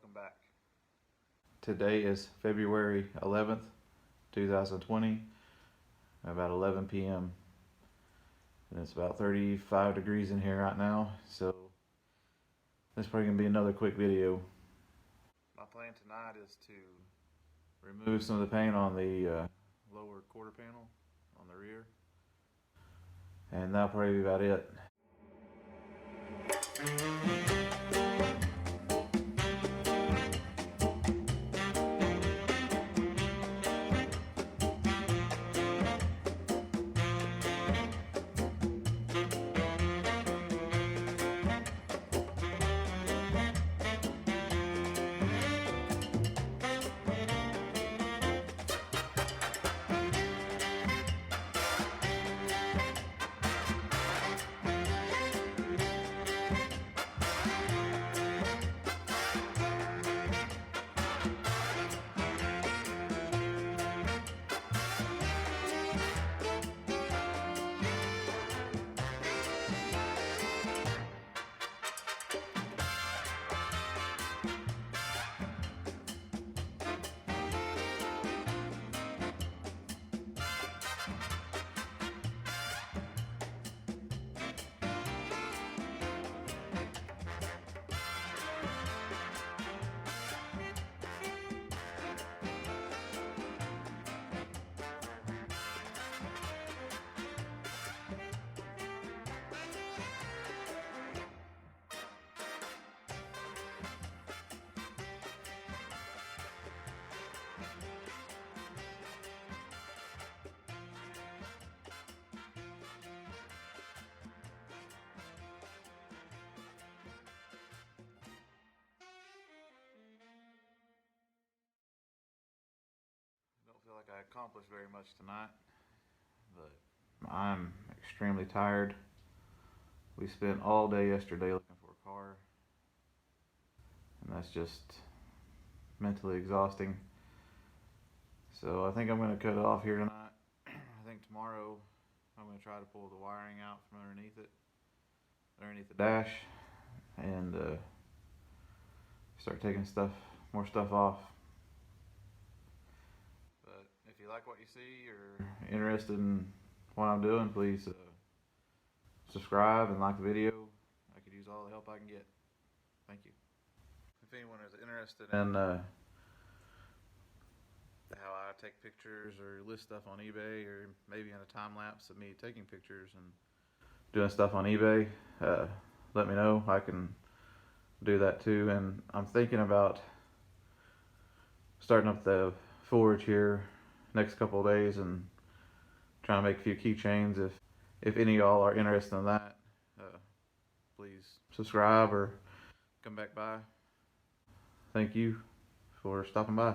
welcome back. Today is February 11th, 2020, about 11 p.m. and it's about 35 degrees in here right now, so this is probably going to be another quick video. My plan tonight is to remove some of the paint on the lower quarter panel on the rear, and that'll probably be about it. Feel like I accomplished very much tonight, but I'm extremely tired. We spent all day yesterday looking for a car, and that's just mentally exhausting. So I think I'm going to cut it off here tonight. I think tomorrow I'm going to try to pull the wiring out from underneath the dash, and start taking more stuff off. If you like what you see or interested in what I'm doing, please subscribe and like the video. I could use all the help I can get. Thank you. If anyone is interested in how I take pictures or list stuff on eBay, or maybe in a time lapse of me taking pictures and doing stuff on eBay, let me know. I can do that too. And I'm thinking about starting up the forge here next couple of days and trying to make a few keychains. If any of y'all are interested in that, please subscribe or come back by. Thank you for stopping by.